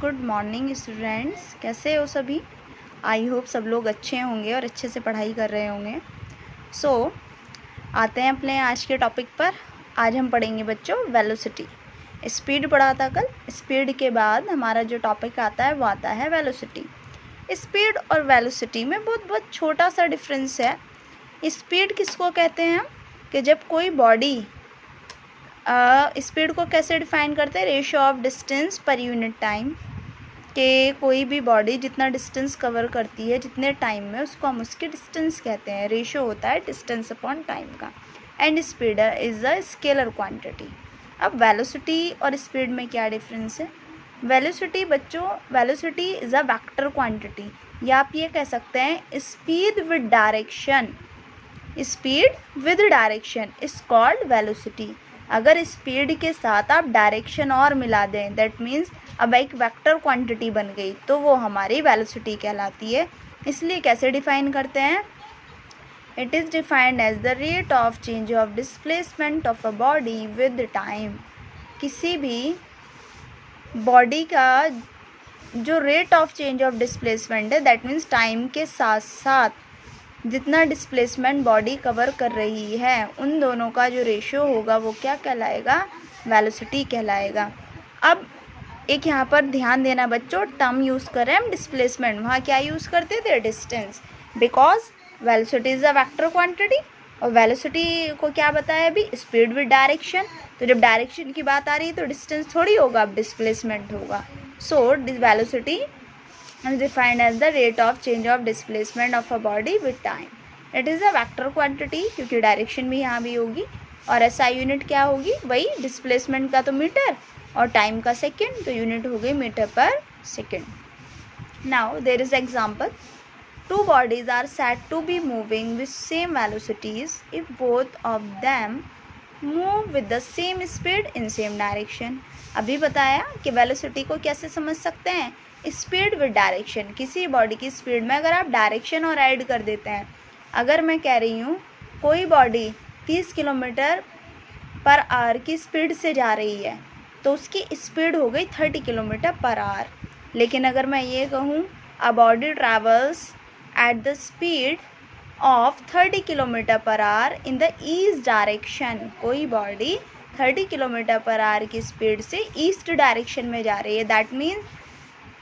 Good morning students, कैसे हो सभी। आई होप सब लोग अच्छे होंगे और अच्छे से पढ़ाई कर रहे होंगे। आते हैं अपने आज के टॉपिक पर। आज हम पढ़ेंगे बच्चों वेलोसिटी। स्पीड पढ़ा था कल, स्पीड के बाद हमारा जो टॉपिक आता है वो आता है वेलोसिटी। स्पीड और वेलोसिटी में बहुत छोटा सा डिफरेंस है। स्पीड किसको कहते हैं हम, कि जब कोई बॉडी स्पीड को कैसे डिफाइन करते हैं, ratio of distance per unit time, कि कोई भी बॉडी जितना डिस्टेंस कवर करती है जितने टाइम में, उसको हम उसकी डिस्टेंस कहते हैं। रेशियो होता है डिस्टेंस अपॉन टाइम का। And speed is a scalar quantity. अब वेलोसिटी और स्पीड में क्या डिफरेंस है। वेलोसिटी बच्चों, velocity is a vector quantity, या आप ये कह सकते हैं speed with direction. Speed with direction is called velocity. अगर स्पीड के साथ आप डायरेक्शन और मिला दें, दैट मीन्स अब एक वेक्टर क्वांटिटी बन गई, तो वो हमारी वेलोसिटी कहलाती है। इसलिए कैसे डिफाइन करते हैं, it is defined as the rate of change of displacement of a body with time. किसी भी बॉडी का जो rate of change of displacement है, दैट मीन्स टाइम के साथ साथ जितना डिस्प्लेसमेंट बॉडी कवर कर रही है, उन दोनों का जो रेशियो होगा वो क्या कहलाएगा, वेलोसिटी कहलाएगा। अब एक यहाँ पर ध्यान देना बच्चों, टर्म यूज़ कर रहे हैं हम डिस्प्लेसमेंट, वहाँ क्या यूज़ करते थे, distance, because velocity is a vector quantity. और वेलोसिटी को क्या बताया अभी, स्पीड विद डायरेक्शन। तो जब डायरेक्शन की बात आ रही है तो डिस्टेंस थोड़ी होगा, अब डिस्प्लेसमेंट होगा। So velocity is defined as the rate of change of displacement of a body with time. It is a vector quantity, क्योंकि डायरेक्शन भी यहाँ भी होगी। और SI यूनिट क्या होगी, वही डिस्प्लेसमेंट का तो मीटर और टाइम का सेकेंड, तो यूनिट हो गई मीटर पर second. Now there is example, two bodies are said to be moving with same velocities if both of them move with the same speed in same direction. अभी बताया कि velocity को कैसे समझ सकते हैं, स्पीड विद डायरेक्शन। किसी body की स्पीड में अगर आप डायरेक्शन और ऐड कर देते हैं, अगर मैं कह रही हूँ कोई बॉडी 30 किलोमीटर पर आवर की स्पीड से जा रही है, तो उसकी स्पीड हो गई 30 किलोमीटर पर आवर। लेकिन अगर मैं ये कहूँ a body travels at the speed of 30 kilometre per hour in the east direction, कोई बॉडी 30 किलोमीटर पर आवर की स्पीड से ईस्ट डायरेक्शन में जा रही है, that means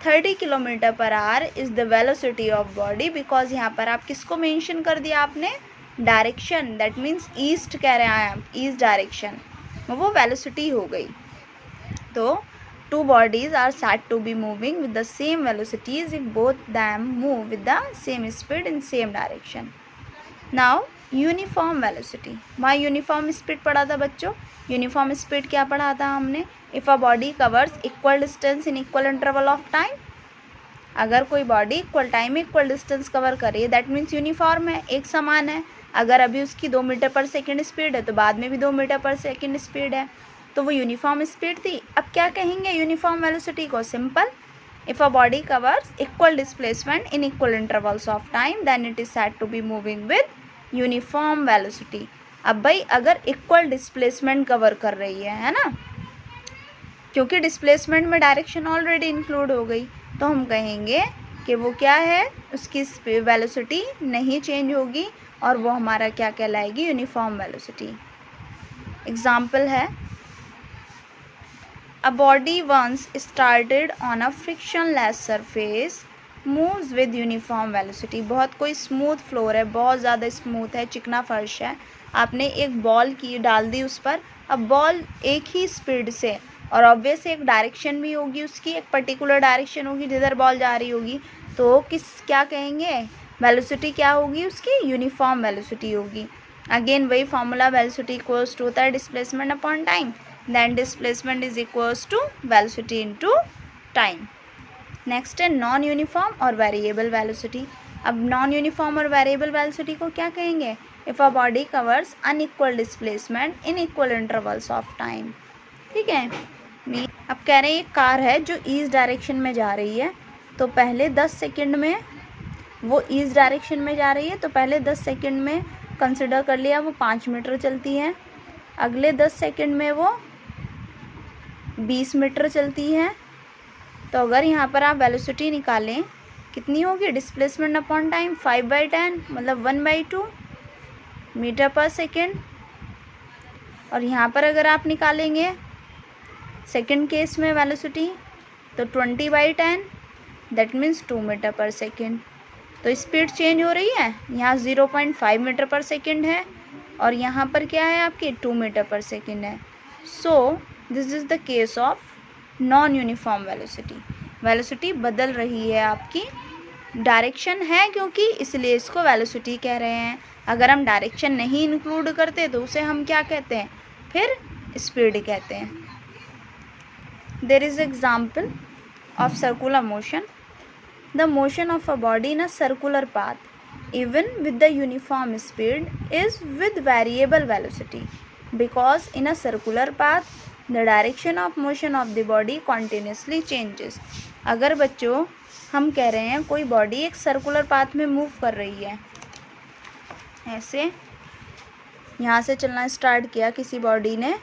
30 kilometre per hour is the velocity of body. Because यहाँ पर आप किसको मेंशन कर दिया आपने, डायरेक्शन, दैट मीन्स ईस्ट कह रहे हैं आप, ईस्ट डायरेक्शन, वो वेलोसिटी हो गई। तो two bodies are said to be moving with the same velocities if both them move with the same speed in same direction. Now uniform velocity, वहाँ uniform speed पढ़ा था बच्चों। यूनिफॉर्म स्पीड क्या पढ़ा था हमने, if a body covers equal distance in equal interval of time. अगर कोई body equal time equal distance cover कर रही है, दैट मीन्स यूनिफॉर्म है, एक समान है। अगर अभी उसकी 2 मीटर पर सेकेंड स्पीड है, तो बाद में भी 2 मीटर पर सेकेंड स्पीड है, तो वो यूनिफॉर्म स्पीड थी। अब क्या कहेंगे यूनिफॉर्म वेलोसिटी को, simple, if a body covers equal displacement in equal intervals of time then it is said to be moving with uniform velocity. अब भाई अगर इक्वल डिस्प्लेसमेंट कवर कर रही है ना, क्योंकि डिस्प्लेसमेंट में डायरेक्शन ऑलरेडी इंक्लूड हो गई, तो हम कहेंगे कि वो क्या है, उसकी वेलोसिटी नहीं चेंज होगी और वो हमारा क्या कहलाएगी, यूनिफॉर्म वेलोसिटी। एग्जाम्पल है, a body once started on a frictionless surface moves with uniform velocity। बहुत कोई स्मूथ फ्लोर है, बहुत ज़्यादा स्मूथ है, चिकना फर्श है, आपने एक बॉल की डाल दी उस पर। अब बॉल एक ही स्पीड से, और ऑब्वियस एक डायरेक्शन भी होगी उसकी, एक पर्टिकुलर डायरेक्शन होगी जिधर बॉल जा रही होगी, तो क्या कहेंगे, वेलोसिटी क्या होगी उसकी, यूनिफॉर्म वेलोसिटी होगी। अगेन वही फॉर्मूला, वेलोसिटी इक्वल्स टू होता है displacement upon time, then displacement is equals to velocity into time. Next है नॉन यूनिफॉर्म और वेरिएबल वेलोसिटी। अब नॉन यूनिफॉर्म और वेरिएबल वेलोसिटी को क्या कहेंगे, if a body covers unequal displacement in equal intervals of time. ठीक है, अब कह रहे हैं एक कार है जो ईस्ट डायरेक्शन में जा रही है, तो पहले 10 सेकेंड में वो ईस्ट डायरेक्शन में जा रही है, तो पहले 10 सेकेंड में कंसिडर कर लिया वो 5 मीटर चलती है, अगले 10 सेकेंड में वो 20 मीटर चलती है, तो अगर यहाँ पर आप वेलोसिटी निकालें कितनी होगी, डिस्प्लेसमेंट अपॉन टाइम 5/10 मतलब 1/2 मीटर पर सेकेंड। और यहाँ पर अगर आप निकालेंगे सेकेंड केस में वेलोसिटी तो 20/10 दैट मीन्स 2 मीटर पर सेकेंड। तो स्पीड चेंज हो रही है, यहाँ 0.5 मीटर पर सेकेंड है और यहाँ पर क्या है आपकी 2 मीटर पर सेकेंड है। So this is the case of non uniform velocity. Velocity बदल रही है आपकी, डायरेक्शन है क्योंकि इसलिए इसको वेलोसिटी कह रहे हैं। अगर हम डायरेक्शन नहीं इंक्लूड करते तो उसे हम क्या कहते हैं, फिर स्पीड कहते हैं। There is example of circular motion. The motion of a body in a circular path, even with the uniform speed, is with variable velocity because in a circular path, the direction of motion of the body continuously changes. अगर बच्चों हम कह रहे हैं कोई body एक circular path में move कर रही है, ऐसे यहाँ से चलना स्टार्ट किया किसी बॉडी ने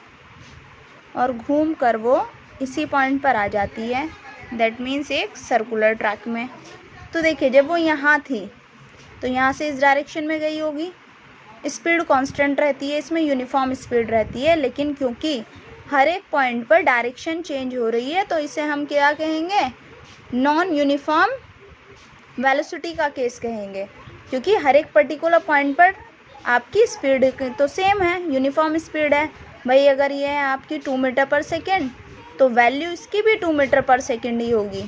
और घूम कर वो इसी पॉइंट पर आ जाती है, दैट मीन्स एक सर्कुलर ट्रैक में। तो देखिए जब वो यहाँ थी तो यहाँ से इस डायरेक्शन में गई होगी, स्पीड कांस्टेंट रहती है, इसमें यूनिफॉर्म स्पीड रहती है, लेकिन क्योंकि हर एक पॉइंट पर डायरेक्शन चेंज हो रही है तो इसे हम क्या कहेंगे, नॉन यूनिफॉर्म वेलोसिटी का केस कहेंगे, क्योंकि हर एक पर्टिकुलर पॉइंट पर आपकी स्पीड तो सेम है, यूनिफॉर्म स्पीड है। भाई अगर ये है आपकी 2 मीटर पर सेकेंड तो वैल्यू इसकी भी 2 मीटर पर सेकेंड ही होगी,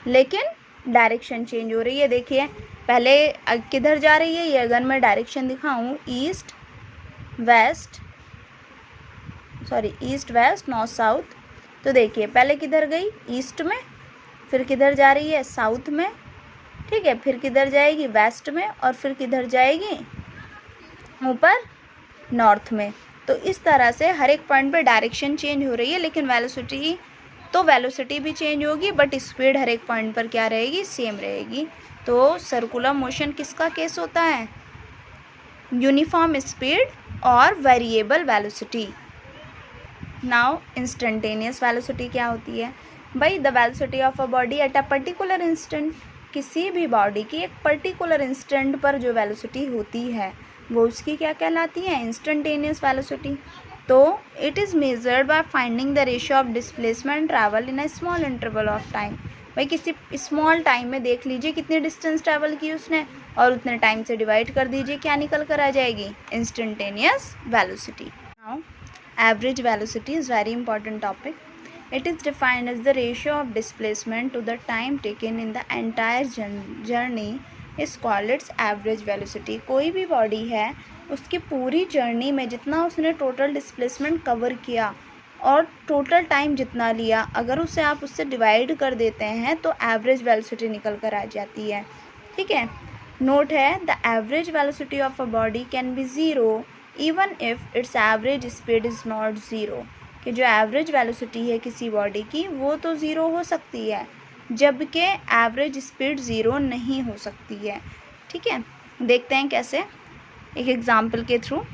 लेकिन डायरेक्शन चेंज हो रही है। देखिए पहले किधर जा रही है ये, अगर मैं डायरेक्शन दिखाऊं ईस्ट वेस्ट नॉर्थ साउथ, तो देखिए पहले किधर गई, ईस्ट में, फिर किधर जा रही है, साउथ में, ठीक है, फिर किधर जाएगी, वेस्ट में, और फिर किधर जाएगी, ऊपर नॉर्थ में। तो इस तरह से हर एक पॉइंट पे डायरेक्शन चेंज हो रही है, लेकिन वेलोसिटी भी चेंज होगी, बट स्पीड हर एक पॉइंट पर क्या रहेगी, सेम रहेगी। तो सर्कुलर मोशन किसका केस होता है, यूनिफॉर्म स्पीड और variable velocity. Now instantaneous velocity क्या होती है, भाई the velocity of a body at a particular instant, किसी भी बॉडी की एक पर्टिकुलर इंस्टेंट पर जो वेलोसिटी होती है वो उसकी क्या कहलाती है, इंस्टेंटेनियस वेलोसिटी। तो it is measured by finding the ratio of displacement travel in a small interval of time. भाई किसी स्मॉल टाइम में देख लीजिए कितनी डिस्टेंस ट्रैवल की उसने और उतने टाइम से डिवाइड कर दीजिए, क्या निकल कर आ जाएगी, instantaneous velocity. Now average velocity is very important topic. It is defined as the ratio of displacement to the time taken in the entire journey is called its average velocity। कोई भी body है उसकी पूरी journey में जितना उसने total displacement cover किया और टोटल टाइम जितना लिया, अगर उसे आप उससे डिवाइड कर देते हैं तो एवरेज वेलोसिटी निकल कर आ जाती है, ठीक है। नोट है the average velocity of a body can be zero even if it's average speed is not zero, कि जो एवरेज वेलोसिटी है किसी बॉडी की वो तो ज़ीरो हो सकती है जबकि एवरेज स्पीड ज़ीरो नहीं हो सकती है, ठीक है। देखते हैं कैसे, एक एग्जांपल के थ्रू।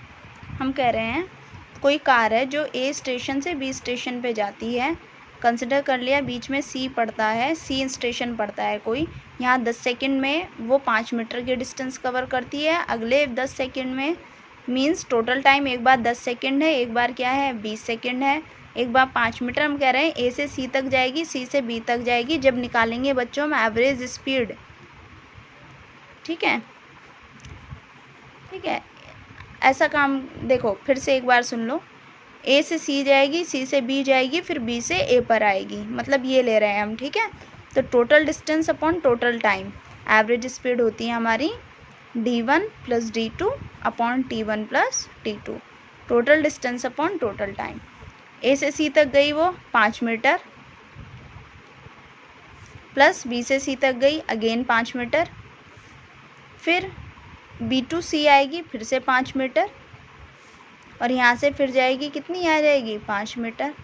हम कह रहे हैं कोई कार है जो ए स्टेशन से बी स्टेशन पे जाती है, कंसिडर कर लिया बीच में सी पड़ता है, सी स्टेशन पड़ता है कोई, यहाँ 10 सेकेंड में वो 5 मीटर की डिस्टेंस कवर करती है, अगले 10 सेकेंड में मीन्स टोटल टाइम एक बार 10 सेकेंड है, एक बार क्या है 20 सेकेंड है, एक बार 5 मीटर। हम कह रहे हैं ए से सी तक जाएगी, सी से बी तक जाएगी। जब निकालेंगे बच्चों हम एवरेज स्पीड, ठीक है, ठीक है, ऐसा काम देखो फिर से एक बार सुन लो, ए से सी जाएगी, सी से बी जाएगी, फिर बी से ए पर आएगी, मतलब ये ले रहे हैं हम, ठीक है। तो total distance upon total time, average speed होती है हमारी d1 plus d2 upon t1 plus t2, total distance upon total time. A से सी तक गई वो 5 मीटर, प्लस बी से सी तक गई अगेन 5 मीटर, फिर बी टू सी आएगी फिर से 5 मीटर, और यहाँ से फिर जाएगी कितनी आ जाएगी 5 मीटर।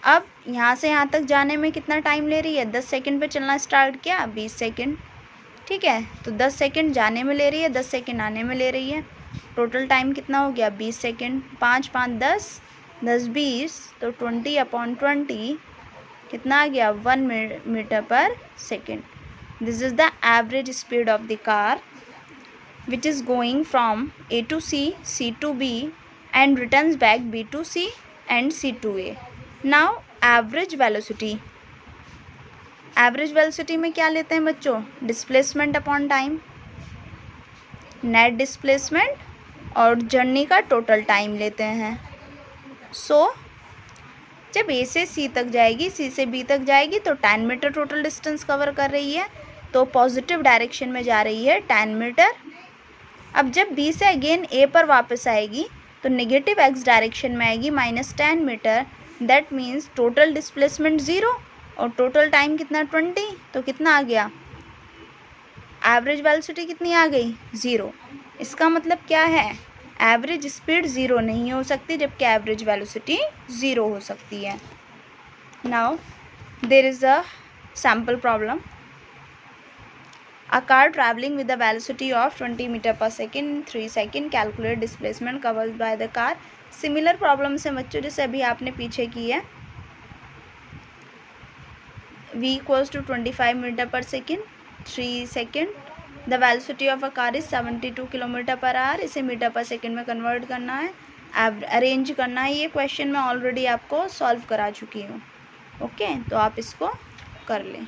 अब यहाँ से यहाँ तक जाने में कितना टाइम ले रही है, 10 सेकेंड पे चलना स्टार्ट किया 20 सेकेंड, ठीक है। तो 10 सेकेंड जाने में ले रही है, 10 सेकेंड आने में ले रही है, टोटल टाइम कितना हो गया 20 सेकेंड, 5 5 10 10 20, तो 20 अपॉन 20 कितना आ गया 1 मीटर पर second. This is the average speed of the car which is going from A to C, C to B and returns back B to C and C to A. Now average velocity. Average velocity में क्या लेते हैं बच्चों? Displacement upon time, net displacement और journey का total time लेते हैं. सो जब ए से सी तक जाएगी, सी से बी तक जाएगी तो 10 मीटर टोटल डिस्टेंस कवर कर रही है, तो पॉजिटिव डायरेक्शन में जा रही है 10 मीटर. अब जब बी से अगेन ए पर वापस आएगी तो नेगेटिव एक्स डायरेक्शन में आएगी -10 metre. That means total displacement 0 और टोटल टाइम कितना 20. तो कितना आ गया? एवरेज वेलोसिटी कितनी आ गई? 0. इसका मतलब क्या है? एवरेज स्पीड 0 नहीं हो सकती, जबकि एवरेज वेलोसिटी 0 हो सकती है. Now there is a sample problem. A car traveling with a velocity of 20 meter per second in 3 seconds. Calculate displacement covered by the car. Similar problems हैं बच्चों जैसे अभी आपने पीछे की है. V equals to 25 meter per second, 3 second. The velocity of a car is 72 kilometre per hour. इसे metre पर सेकेंड में कन्वर्ट करना है, अरेंज करना है. ये क्वेश्चन मैं ऑलरेडी आपको सॉल्व करा चुकी हूँ. ओके, तो आप इसको कर लें.